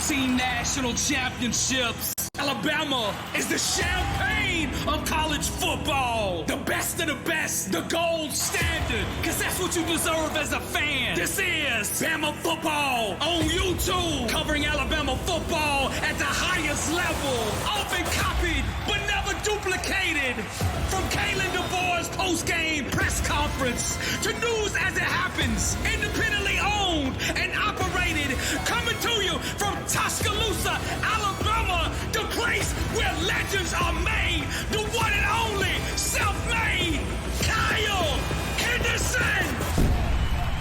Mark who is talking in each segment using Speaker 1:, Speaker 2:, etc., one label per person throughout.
Speaker 1: 17 national championships. Alabama is the champagne of college football. The best of the best, the gold standard, because that's what you deserve as a fan. This is Bama football on YouTube, covering Alabama football at the highest level. Often copied, but never duplicated. From Kalen DeBoer's post-game press conference to news as it happens, independently owned and operated, coming to you from Tuscaloosa, Alabama, the place where legends are made, the one and only self-made Kyle Henderson.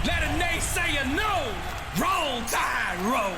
Speaker 1: Let a naysayer know, roll tide roll.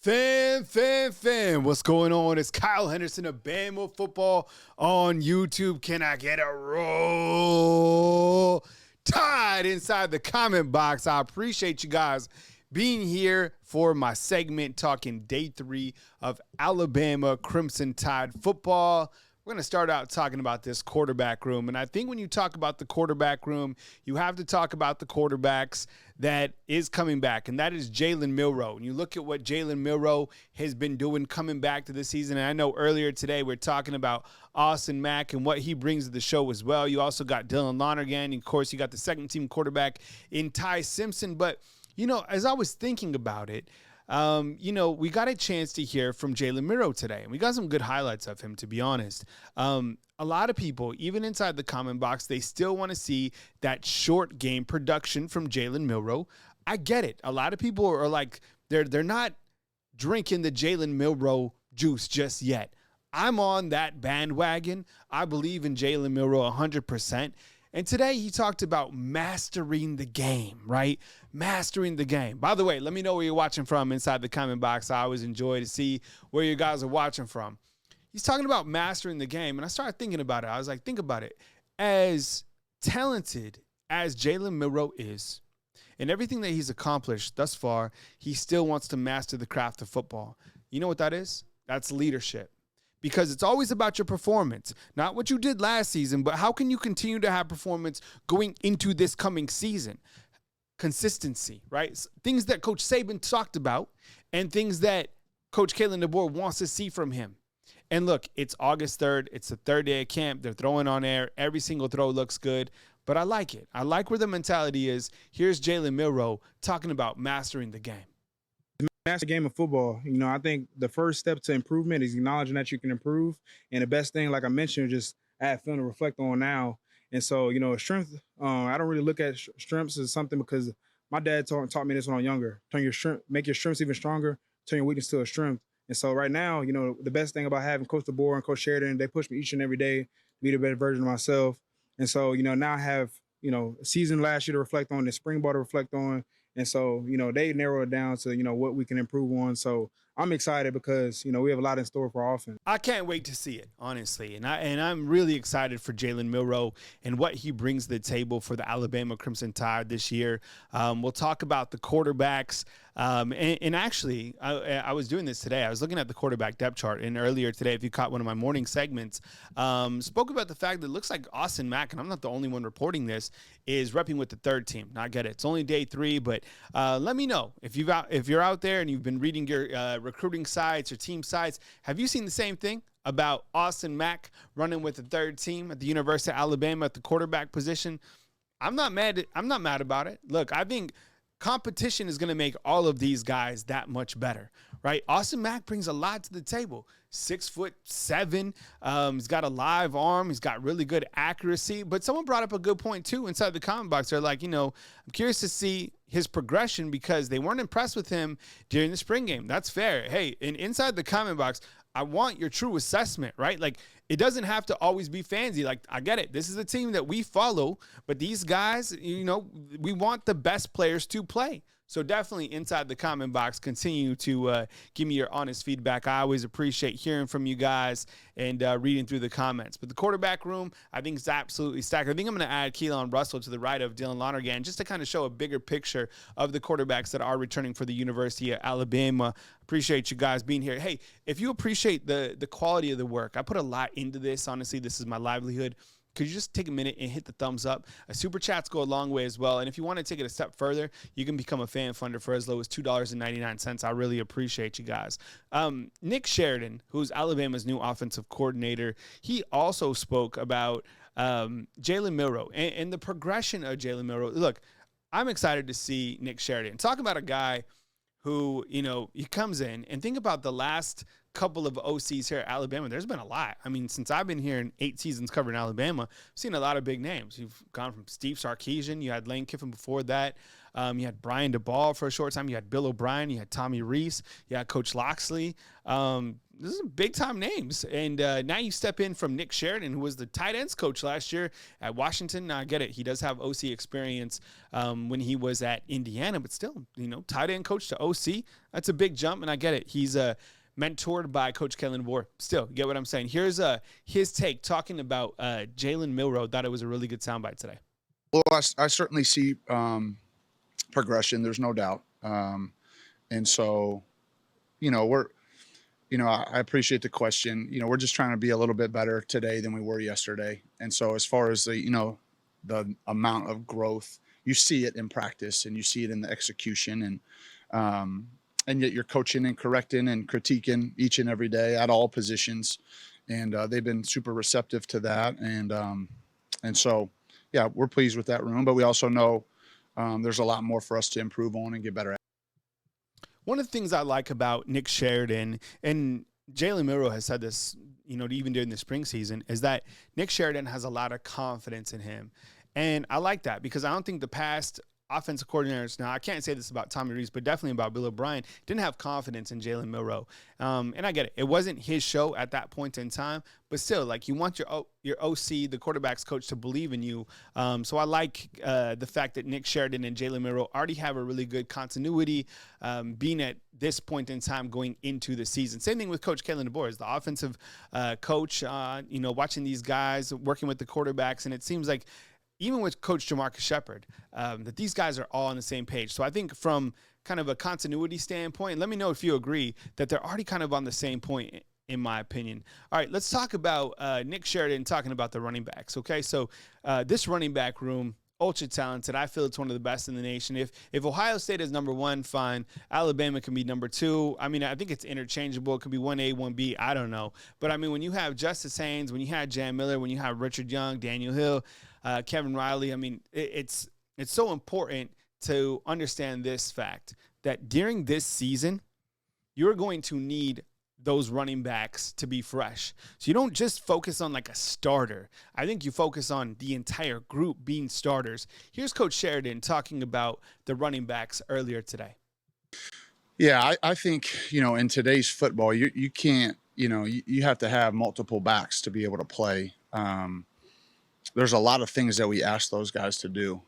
Speaker 2: Fan, what's going on? It's Kyle Henderson of Bama Football on YouTube. Can I get a roll tide inside the comment box? I appreciate you guys being here for my segment talking day 3 of Alabama Crimson Tide football. We're going to start out talking about this quarterback room. And I think when you talk about the quarterback room, you have to talk about the quarterbacks that is coming back, and that is Jalen Milroe. And you look at what Jalen Milroe has been doing coming back to the season. And I know earlier today we're talking about Austin Mack and what he brings to the show as well. You also got Dylan Lonergan. And of course, you got the second-team quarterback in Ty Simpson. But, you know, as I was thinking about it, we got a chance to hear from Jalen Milroe today, and we got some good highlights of him, to be honest. A lot of people, even inside the comment box, they still want to see that short game production from Jalen Milroe. I get it. A lot of people are like, they're not drinking the Jalen Milroe juice just yet. I'm on that bandwagon. I believe in Jalen Milroe 100%. And today he talked about mastering the game, right? Mastering the game. By the way, let me know where you're watching from inside the comment box. I always enjoy to see where you guys are watching from. He's talking about mastering the game, and I started thinking about it. I was like, think about it. As talented as Jalen Milroe is, and everything that he's accomplished thus far, he still wants to master the craft of football. You know what that is? That's leadership. Because it's always about your performance, not what you did last season, but how can you continue to have performance going into this coming season? Consistency, right? Things that Coach Saban talked about and things that Coach Kalen DeBoer wants to see from him. And look, it's August 3rd. It's the third day of camp. They're throwing on air. Every single throw looks good, but I like it. I like where the mentality is. Here's Jalen Milroe talking about mastering the game.
Speaker 3: Master game of football. You know, I think the first step to improvement is acknowledging that you can improve. And the best thing, like I mentioned, just add film to reflect on now. And so, you know, strength, I don't really look at strengths as something because my dad taught me this when I was younger. Make your strengths even stronger, turn your weakness to a strength. And so right now, you know, the best thing about having Coach DeBoer and Coach Sheridan, they push me each and every day to be the better version of myself. And so, you know, now I have, you know, a season last year to reflect on, the spring ball to reflect on. And so, you know, they narrow it down to, you know, what we can improve on. So I'm excited because, you know, we have a lot in store for our offense.
Speaker 2: I can't wait to see it, honestly. And I'm really excited for Jalen Milroe and what he brings to the table for the Alabama Crimson Tide this year. We'll talk about the quarterbacks. And actually, I was doing this today. I was looking at the quarterback depth chart. And earlier today, if you caught one of my morning segments, spoke about the fact that it looks like Austin Mack, and I'm not the only one reporting this, is repping with the third team. Now, I get it. It's only day 3, but let me know if you're out there and you've been reading your recruiting sites or team sites. Have you seen the same thing about Austin Mack running with the third team at the University of Alabama at the quarterback position? I'm not mad about it. Look, I think competition is going to make all of these guys that much better, right? Austin Mack brings a lot to the table. 6'7". He's got a live arm. He's got really good accuracy. But someone brought up a good point, too, inside the comment box. They're like, you know, I'm curious to see his progression because they weren't impressed with him during the spring game. That's fair. Hey, and inside the comment box, I want your true assessment, right? Like, it doesn't have to always be fancy. Like, I get it. This is a team that we follow, but these guys, you know, we want the best players to play. So definitely inside the comment box, continue to give me your honest feedback. I always appreciate hearing from you guys and reading through the comments. But the quarterback room, I think, is absolutely stacked. I think I'm going to add Keelan Russell to the right of Dylan Lonergan just to kind of show a bigger picture of the quarterbacks that are returning for the University of Alabama. Appreciate you guys being here. Hey, if you appreciate the quality of the work, I put a lot into this. Honestly, this is my livelihood. could you just take a minute and hit the thumbs up? Super chats go a long way as well. And if you want to take it a step further, you can become a fan funder for as low as $2.99. I really appreciate you guys. Nick Sheridan, who's Alabama's new offensive coordinator, he also spoke about Jalen Milroe and the progression of Jalen Milroe. Look, I'm excited to see Nick Sheridan. Talk about a guy who, he comes in, and think about the last couple of OCs here at Alabama. There's been a lot. I mean, since I've been here in 8 seasons covering Alabama, I've seen a lot of big names. You've gone from Steve Sarkisian. You had Lane Kiffin before that. You had Brian DeBall for a short time. You had Bill O'Brien. You had Tommy Rees. You had Coach Loxley. This is big-time names. And now you step in from Nick Sheridan, who was the tight ends coach last year at Washington. Now, I get it. He does have OC experience when he was at Indiana, but still, tight end coach to OC, that's a big jump, and I get it. He's mentored by Coach Kellen DeBoer. Still, you get what I'm saying? Here's his take talking about Jalen Milroe. Thought it was a really good soundbite today.
Speaker 4: Well, I certainly see progression. There's no doubt. And so, I appreciate the question. We're just trying to be a little bit better today than we were yesterday. And so as far as the amount of growth, you see it in practice and you see it in the execution, and yet you're coaching and correcting and critiquing each and every day at all positions. And they've been super receptive to that. And so, yeah, we're pleased with that room, but we also know there's a lot more for us to improve on and get better at.
Speaker 2: One of the things I like about Nick Sheridan, and Jalen Milroe has said this, even during the spring season, is that Nick Sheridan has a lot of confidence in him. And I like that because I don't think the past offensive coordinators, now I can't say this about Tommy Rees, but definitely about Bill O'Brien, didn't have confidence in Jalen Milroe. And I get it. It wasn't his show at that point in time, but still, you want your OC, the quarterback's coach, to believe in you. So I like the fact that Nick Sheridan and Jalen Milroe already have a really good continuity being at this point in time going into the season. Same thing with Coach Kellen DeBoer, as the offensive coach, watching these guys, working with the quarterbacks, and it seems like even with Coach Jamarcus Shepard, that these guys are all on the same page. So I think from kind of a continuity standpoint, let me know if you agree that they're already kind of on the same point, in my opinion. All right, let's talk about Nick Sheridan talking about the running backs, okay? So this running back room, ultra talented. I feel it's one of the best in the nation. If Ohio State is number 1, fine. Alabama can be number 2. I mean, I think it's interchangeable. It could be 1A, 1B. I don't know. But, I mean, when you have Justice Haynes, when you have Jan Miller, when you have Richard Young, Daniel Hill, Kevin Riley, I mean, it's so important to understand this fact that during this season, you're going to need those running backs to be fresh. So you don't just focus on a starter. I think you focus on the entire group being starters. Here's Coach Sheridan talking about the running backs earlier today.
Speaker 4: Yeah, I think, in today's football, you can't, you have to have multiple backs to be able to play. There's a lot of things that we ask those guys to do.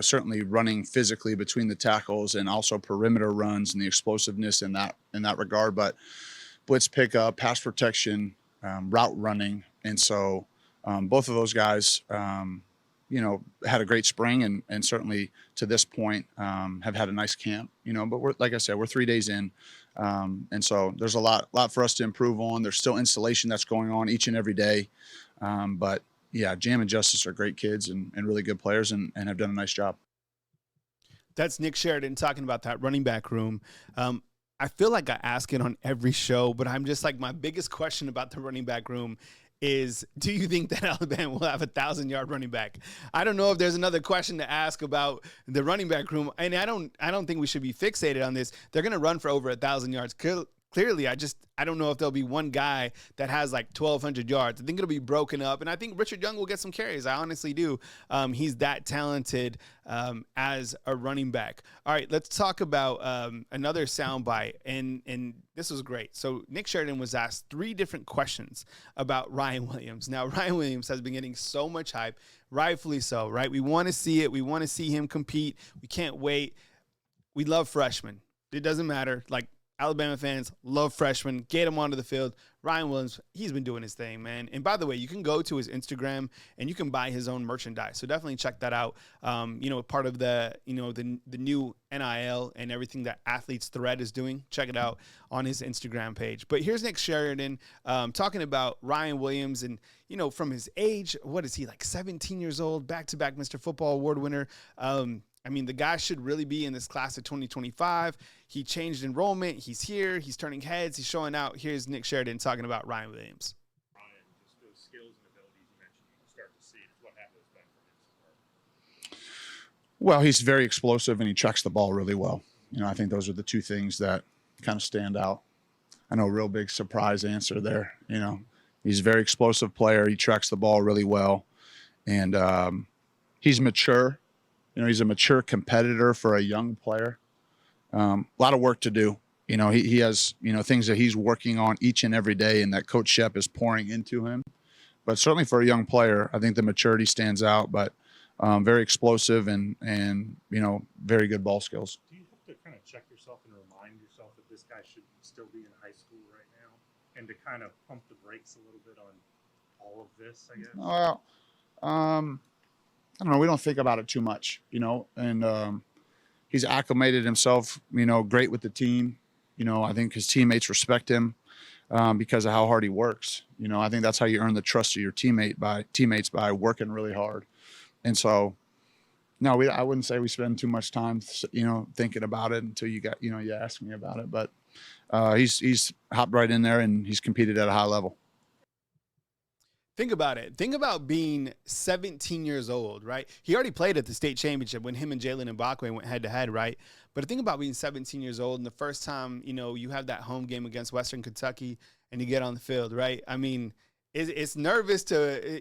Speaker 4: Certainly running physically between the tackles and also perimeter runs and the explosiveness in that regard. But blitz pickup, pass protection, route running. And so both of those guys, had a great spring and certainly to this point have had a nice camp, but like I said, we're 3 days in. And so there's a lot for us to improve on. There's still installation that's going on each and every day. But yeah, Jam and Justice are great kids and really good players and have done a nice job.
Speaker 2: That's Nick Sheridan talking about that running back room. I feel like I ask it on every show, but I'm just my biggest question about the running back room is, do you think that Alabama will have 1,000-yard running back? I don't know if there's another question to ask about the running back room, and I don't think we should be fixated on this. They're going to run for over 1,000 yards. Clearly, I don't know if there'll be one guy that has 1,200 yards. I think it'll be broken up, and I think Richard Young will get some carries. I honestly do. He's that talented as a running back. All right, let's talk about another soundbite, and this was great. So Nick Sheridan was asked 3 different questions about Ryan Williams. Now, Ryan Williams has been getting so much hype, rightfully so, right? We want to see it. We want to see him compete. We can't wait. We love freshmen. It doesn't matter. Alabama fans love freshmen. Get him onto the field. Ryan Williams, he's been doing his thing, man. And by the way, you can go to his Instagram and you can buy his own merchandise. So definitely check that out. Part of the new NIL and everything that Athletes Thread is doing. Check it out on his Instagram page. But here's Nick Sheridan talking about Ryan Williams and, from his age, what is he, like 17 years old, back-to-back Mr. Football Award winner. The guy should really be in this class of 2025. He changed enrollment. He's here. He's turning heads. He's showing out. Here's Nick Sheridan talking about Ryan Williams.
Speaker 5: Ryan, just those skills and abilities you mentioned, you can start to see what happens back from his part.
Speaker 4: Well, he's very explosive and he tracks the ball really well. I think those are the two things that kind of stand out. I know, real big surprise answer there. He's a very explosive player. He tracks the ball really well. And he's mature. He's a mature competitor for a young player. A lot of work to do. He has, things that he's working on each and every day and that Coach Shep is pouring into him. But certainly for a young player, I think the maturity stands out, but very explosive and very good ball skills.
Speaker 5: Do you have to kind of check yourself and remind yourself that this guy should still be in high school right now and to kind of pump the brakes a little bit on all of this, I guess?
Speaker 4: Well, I don't know. We don't think about it too much, and he's acclimated himself, great with the team. I think his teammates respect him because of how hard he works. I think that's how you earn the trust of your teammates by working really hard. And so, no, I wouldn't say we spend too much time, thinking about it until you asked me about it. But he's hopped right in there and he's competed at a high level.
Speaker 2: Think about it. Think about being 17 years old, right? He already played at the state championship when him and Jalen Milroe went head-to-head, right? But think about being 17 years old and the first time, you have that home game against Western Kentucky and you get on the field, right? It's nervous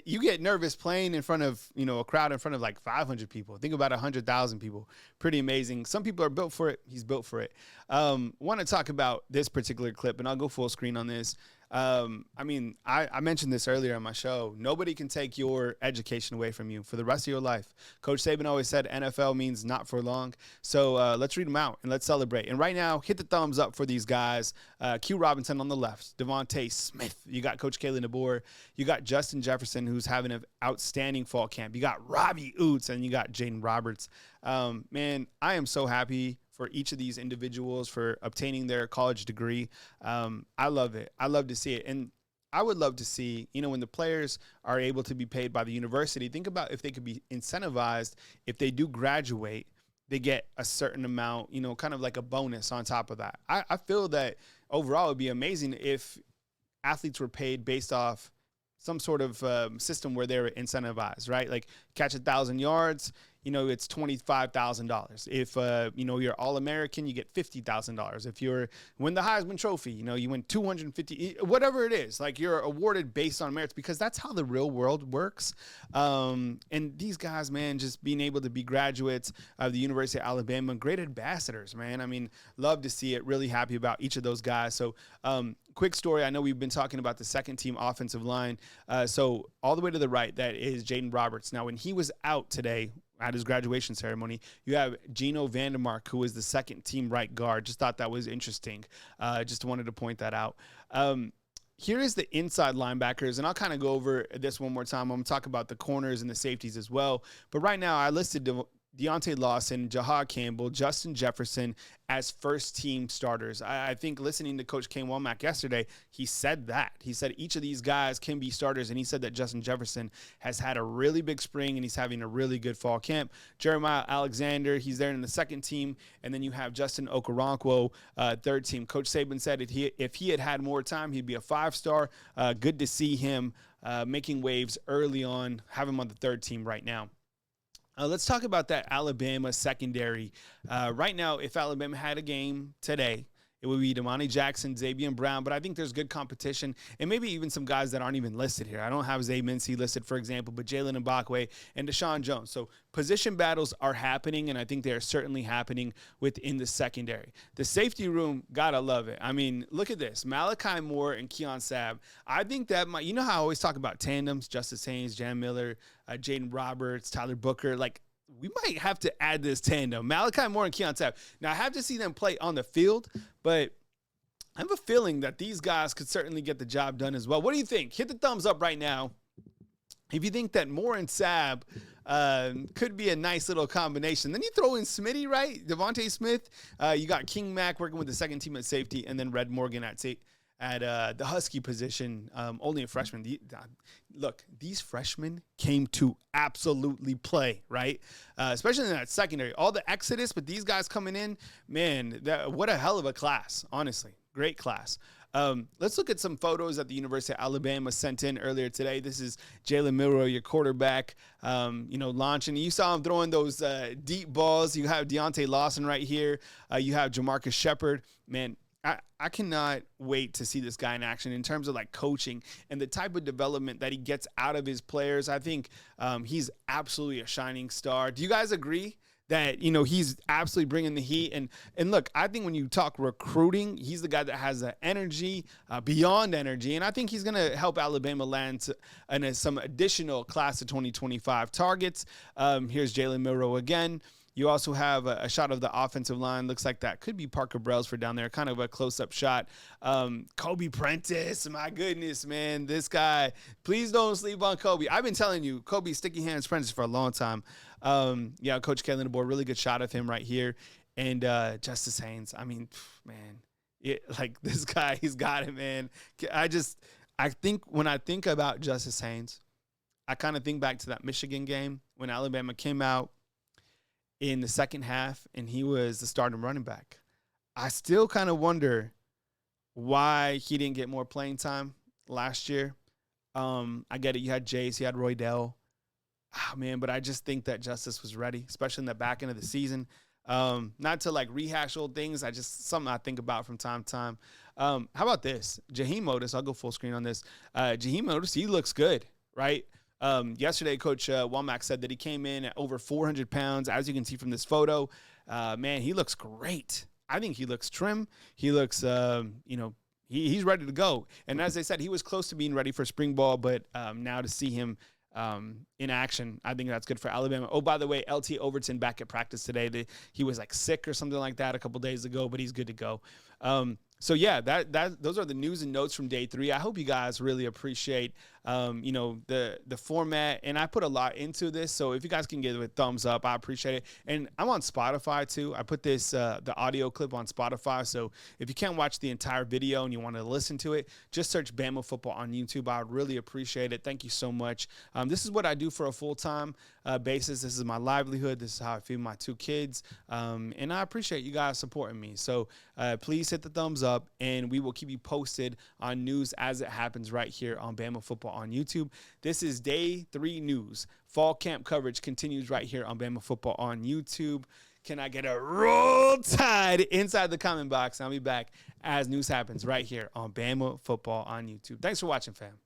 Speaker 2: you get nervous playing in front of, a crowd in front of like 500 people. Think about 100,000 people. Pretty amazing. Some people are built for it. He's built for it. Want to talk about this particular clip, and I'll go full screen on this. I mentioned this earlier on my show. Nobody can take your education away from you for the rest of your life. Coach Saban always said NFL means not for long. So let's read them out and let's celebrate. And right now, hit the thumbs up for these guys. Q Robinson on the left, Devontae Smith. You got Coach Kayla DeBoer. You got Justin Jefferson, who's having an outstanding fall camp. You got Robbie Oots, and you got Jaden Roberts. Man, I am so happy for each of these individuals for obtaining their college degree. I love it. I love to see it. And I would love to see, when the players are able to be paid by the university, think about if they could be incentivized. If they do graduate, they get a certain amount, kind of like a bonus on top of that. I feel that overall it would be amazing if athletes were paid based off some sort of system where they're incentivized, right? Like catch 1,000 yards, it's $25,000. If, you're All-American, you get $50,000. If you're win the Heisman Trophy, you win 250, whatever it is, like you're awarded based on merits because that's how the real world works. And these guys, man, just being able to be graduates of the University of Alabama, great ambassadors, man. Love to see it. Really happy about each of those guys. So, quick story. I know we've been talking about the second team offensive line. So all the way to the right, that is Jaden Roberts. Now, when he was out today at his graduation ceremony, you have Gino Vandermark, who is the second team right guard. Just thought that was interesting. Just wanted to point that out. Here is the inside linebackers, and I'll kind of go over this one more time. I'm going to talk about the corners and the safeties as well. But right now, I listed Deontay Lawson, Jahad Campbell, Justin Jefferson as first-team starters. I think listening to Coach Kane Womack yesterday, he said that. He said each of these guys can be starters, and he said that Justin Jefferson has had a really big spring, and he's having a really good fall camp. Jeremiah Alexander, he's there in the second team, and then you have Justin Okoronkwo, third team. Coach Saban said if he had had more time, he'd be a five-star. Good to see him making waves early on, have him on the third team right now. Let's talk about that Alabama secondary. Right now, if Alabama had a game today, it would be Damani Jackson, Xavier Brown, but I think there's good competition, and maybe even some guys that aren't even listed here. I don't have Zay Mincy listed, for example, but Jalen Mbakwe and Deshaun Jones. So position battles are happening, and I think they are certainly happening within the secondary. The safety room, gotta love it. Look at this. Malachi Moore and Keon Sabb. I think that might, how I always talk about tandems, Justice Haynes, Jan Miller, Jaden Roberts, Tyler Booker, we might have to add this tandem, Malachi Moore and Keon Sabb. Now, I have to see them play on the field, but I have a feeling that these guys could certainly get the job done as well. What do you think? Hit the thumbs up right now if you think that Moore and Sabb could be a nice little combination. Then you throw in Smitty, right? Devontae Smith. You got King Mack working with the second team at safety, and then Red Morgan at the Husky position, only a freshman. Look, these freshmen came to absolutely play, right? Especially in that secondary. All the exodus, but these guys coming in, man, what a hell of a class, honestly. Great class. Let's look at some photos that the University of Alabama sent in earlier today. This is Jalen Milroe, your quarterback, launching. You saw him throwing those deep balls. You have Deontay Lawson right here. You have Jamarcus Shepard. Man, I cannot wait to see this guy in action in terms of like coaching and the type of development that he gets out of his players. I think he's absolutely a shining star. Do you guys agree that, he's absolutely bringing the heat? And look, I think when you talk recruiting, he's the guy that has the energy, beyond energy. And I think he's going to help Alabama land some additional class of 2025 targets. Here's Jalen Milroe again. You also have a shot of the offensive line. Looks like that could be Parker Brailsford down there. Kind of a close-up shot. Kobe Prentice, my goodness, man. This guy, please don't sleep on Kobe. I've been telling you, Kobe Sticky Hands Prentice for a long time. Coach Kalen DeBoer, really good shot of him right here. And Justice Haynes, I mean, man, this guy, he's got it, man. I think when I think about Justice Haynes, I kind of think back to that Michigan game when Alabama came out in the second half, and he was the starting running back. I still kind of wonder why he didn't get more playing time last year. I get it. You had Jace, you had Roydell. Man, but I just think that Justice was ready, especially in the back end of the season. Not to rehash old things. Something I think about from time to time. How about this? Jaheim Otis, I'll go full screen on this. Jaheim Otis, he looks good, right? Yesterday, Coach Womack said that he came in at over 400 pounds. As you can see from this photo, man, he looks great. I think he looks trim. He looks, he's ready to go. And as I said, he was close to being ready for spring ball, but now to see him in action, I think that's good for Alabama. Oh, by the way, LT Overton back at practice today. He was sick or something like that a couple days ago, but he's good to go. So yeah, those are the news and notes from day 3. I hope you guys really appreciate, the format, and I put a lot into this. So if you guys can give it a thumbs up, I appreciate it. And I'm on Spotify too. I put the audio clip on Spotify. So if you can't watch the entire video and you want to listen to it, just search Bama Football on YouTube. I would really appreciate it. Thank you so much. This is what I do for a full-time basis. This is my livelihood. This is how I feed my 2 kids. And I appreciate you guys supporting me. So please hit the thumbs up, and we will keep you posted on news as it happens right here on Bama Football on YouTube. This is day 3 news. Fall camp coverage continues right here on Bama Football on YouTube. Can I get a roll tide inside the comment box? I'll be back as news happens right here on Bama Football on YouTube. Thanks for watching, fam.